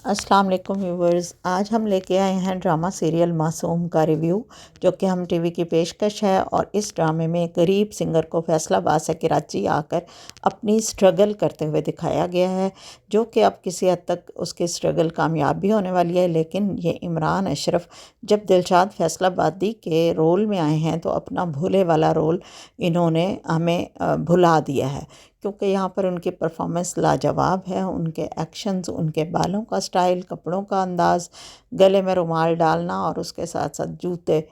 अस्सलाम वालेकुम व्यूवर्स। आज हम लेके आए हैं ड्रामा सीरियल मासूम का रिव्यू, जो कि हम टीवी की पेशकश है। और इस ड्रामे में गरीब सिंगर को फैसलाबाद से कराची आकर अपनी स्ट्रगल करते हुए दिखाया गया है, जो कि अब किसी हद तक उसकी स्ट्रगल कामयाब भी होने वाली है। लेकिन ये इमरान अशरफ जब दिलशाद फैसलाबादी के रोल में आए हैं तो अपना भोले वाला रोल इन्होंने हमें भुला दिया है, क्योंकि यहाँ पर उनकी परफॉर्मेंस लाजवाब है। उनके एक्शंस, उनके बालों का स्टाइल, कपड़ों का अंदाज़, गले में रुमाल डालना और उसके साथ साथ जूते।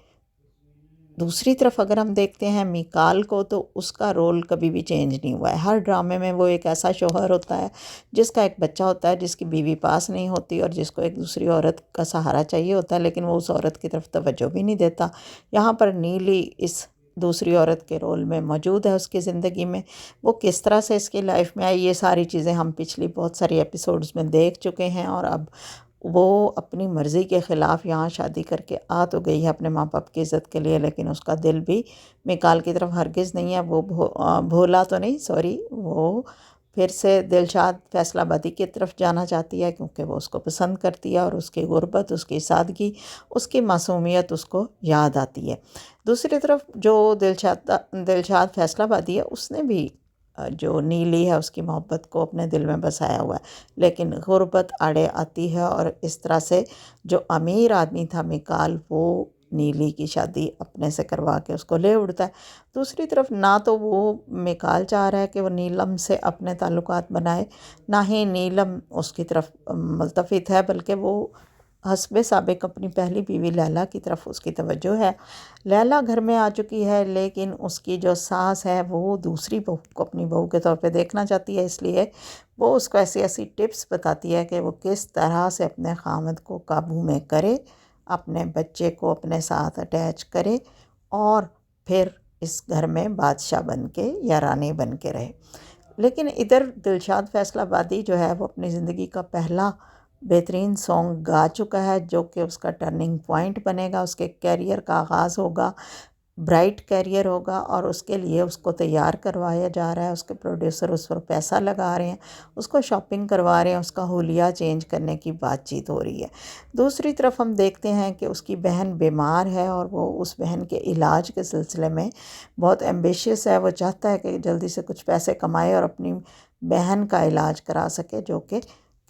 दूसरी तरफ अगर हम देखते हैं मीकाल को, तो उसका रोल कभी भी चेंज नहीं हुआ है। हर ड्रामे में वो एक ऐसा शौहर होता है जिसका एक बच्चा होता है, जिसकी बीवी पास नहीं होती और जिसको एक दूसरी औरत का सहारा चाहिए होता है, लेकिन वो उस औरत की तरफ तवज्जो भी नहीं देता। यहाँ पर नीली इस दूसरी औरत के रोल में मौजूद है उसकी ज़िंदगी में। वो किस तरह से इसकी लाइफ में आई, ये सारी चीज़ें हम पिछली बहुत सारी एपिसोड्स में देख चुके हैं। और अब वो अपनी मर्ज़ी के ख़िलाफ़ यहाँ शादी करके आ तो गई है अपने माँ बाप की इज़्ज़त के लिए, लेकिन उसका दिल भी मीकाल की तरफ हरगिज़ नहीं है। वो भोला तो नहीं, सॉरी, वो फिर से दिलशाद फैसलाबादी की तरफ जाना चाहती है, क्योंकि वो उसको पसंद करती है और उसकी गुर्बत, उसकी सादगी, उसकी मासूमियत उसको याद आती है। दूसरी तरफ जो दिलशाद फैसलाबादी है, उसने भी जो नीली है उसकी मोहब्बत को अपने दिल में बसाया हुआ है, लेकिन गुर्बत आड़े आती है और इस तरह से जो अमीर आदमी था मीकाल, वो नीली की शादी अपने से करवा के उसको ले उड़ता है। दूसरी तरफ ना तो वो मीकाल चाह रहा है कि वो नीलम से अपने ताल्लुकात बनाए, ना ही नीलम उसकी तरफ मुल्तफित है, बल्कि वो हस्बे साबिक अपनी पहली बीवी लैला की तरफ उसकी तवज्जो है। लैला घर में आ चुकी है, लेकिन उसकी जो सास है वो दूसरी बहू को अपनी बहू के तौर पे देखना चाहती है, इसलिए वो उसको ऐसी ऐसी टिप्स बताती है कि वो किस तरह से अपने खामद को काबू में करे, अपने बच्चे को अपने साथ अटैच करे और फिर इस घर में बादशाह बन के या रानी बन के रहे। लेकिन इधर दिलशाद फैसलाबादी जो है वो अपनी ज़िंदगी का पहला बेहतरीन सॉन्ग गा चुका है, जो कि उसका टर्निंग पॉइंट बनेगा, उसके कैरियर का आगाज़ होगा, ब्राइट कैरियर होगा। और उसके लिए उसको तैयार करवाया जा रहा है, उसके प्रोड्यूसर उस पर पैसा लगा रहे हैं, उसको शॉपिंग करवा रहे हैं, उसका हुलिया चेंज करने की बातचीत हो रही है। दूसरी तरफ हम देखते हैं कि उसकी बहन बीमार है और वो उस बहन के इलाज के सिलसिले में बहुत एम्बिशियस है। वो चाहता है कि जल्दी से कुछ पैसे कमाए और अपनी बहन का इलाज करा सके, जो कि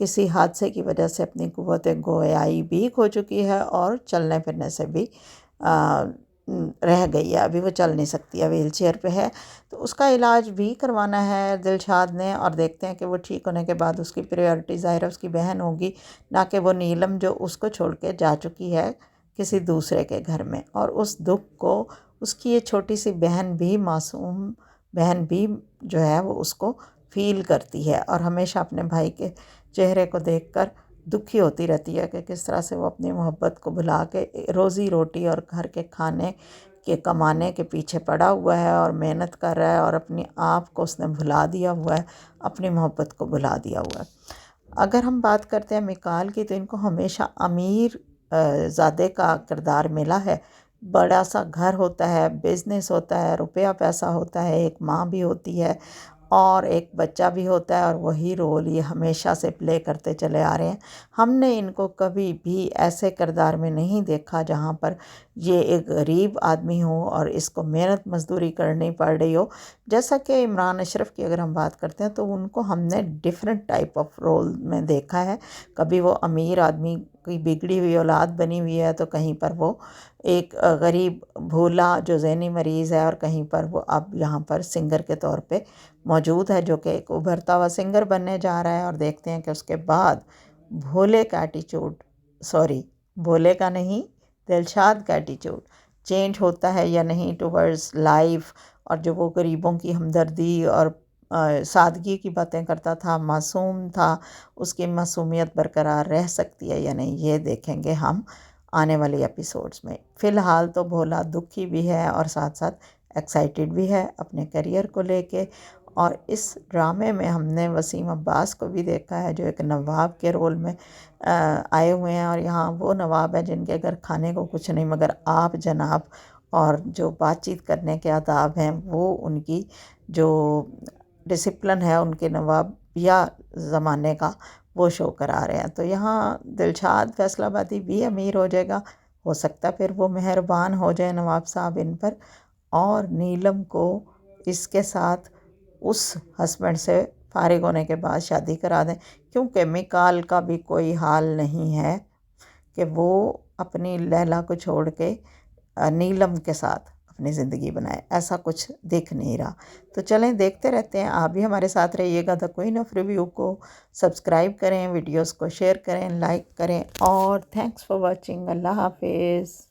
किसी हादसे की वजह से अपनी कुव्वत गोयाई वीक हो चुकी है और चलने फिरने से भी रह गई है। अभी वो चल नहीं सकती है, व्हील चेयर पे है। तो उसका इलाज भी करवाना है दिलशाद ने, और देखते हैं कि वो ठीक होने के बाद उसकी प्रायोरिटी ज़ाहिर है उसकी बहन होगी, ना कि वो नीलम जो उसको छोड़ के जा चुकी है किसी दूसरे के घर में। और उस दुख को उसकी ये छोटी सी बहन भी, मासूम बहन भी जो है, वो उसको फील करती है और हमेशा अपने भाई के चेहरे को देखकर दुखी होती रहती है कि किस तरह से वो अपनी मोहब्बत को भुला के रोज़ी रोटी और घर के खाने के कमाने के पीछे पड़ा हुआ है और मेहनत कर रहा है, और अपने आप को उसने भुला दिया हुआ है, अपनी मोहब्बत को भुला दिया हुआ है। अगर हम बात करते हैं मीकाल की, तो इनको हमेशा अमीर ज़ादे का किरदार मिला है। बड़ा सा घर होता है, बिज़नेस होता है, रुपया पैसा होता है, एक माँ भी होती है और एक बच्चा भी होता है, और वही रोल ये हमेशा से प्ले करते चले आ रहे हैं। हमने इनको कभी भी ऐसे किरदार में नहीं देखा जहाँ पर ये एक गरीब आदमी हो और इसको मेहनत मजदूरी करनी पड़ रही हो। जैसा कि इमरान अशरफ की अगर हम बात करते हैं, तो उनको हमने डिफरेंट टाइप ऑफ रोल में देखा है। कभी वो अमीर आदमी की बिगड़ी हुई औलाद बनी हुई है, तो कहीं पर वो एक गरीब भोला जो ज़हनी मरीज़ है, और कहीं पर वो अब यहाँ पर सिंगर के तौर पे मौजूद है, जो कि एक उभरता हुआ सिंगर बनने जा रहा है। और देखते हैं कि उसके बाद भोले का एटीट्यूड, सॉरी, भोले का नहीं, दिलशाद का एटीट्यूड चेंज होता है या नहीं टुवर्ड्स लाइफ। और जो वो गरीबों की हमदर्दी और सादगी की बातें करता था, मासूम था, उसकी मासूमियत बरकरार रह सकती है या नहीं, ये देखेंगे हम आने वाले एपिसोड्स में। फ़िलहाल तो भोला दुखी भी है और साथ साथ एक्साइटेड भी है अपने करियर को लेके। और इस ड्रामे में हमने वसीम अब्बास को भी देखा है, जो एक नवाब के रोल में आए हुए हैं। और यहाँ वो नवाब हैं जिनके घर खाने को कुछ नहीं मगर आप जनाब, और जो बातचीत करने के आदाब हैं, वो उनकी जो डिसिप्लिन है उनके नवाबिया ज़माने का, وہ شو کرا رہے ہیں۔ تو یہاں دلشاد فیصل آبادی بھی امیر ہو جائے گا، ہو سکتا ہے پھر وہ مہربان ہو جائے نواب صاحب ان پر، اور نیلم کو اس کے ساتھ اس ہسبینڈ سے فارغ ہونے کے بعد شادی کرا دیں، کیونکہ میکال کا بھی کوئی حال نہیں ہے کہ وہ اپنی لیلا کو چھوڑ کے نیلم کے ساتھ اپنی زندگی بنائے، ایسا کچھ دکھ نہیں رہا۔ تو چلیں دیکھتے رہتے ہیں، آپ بھی ہمارے ساتھ رہیے گا۔ دا کوئین آف ریویو کو سبسکرائب کریں، ویڈیوز کو شیئر کریں، لائک کریں، اور تھینکس فار واچنگ۔ اللہ حافظ۔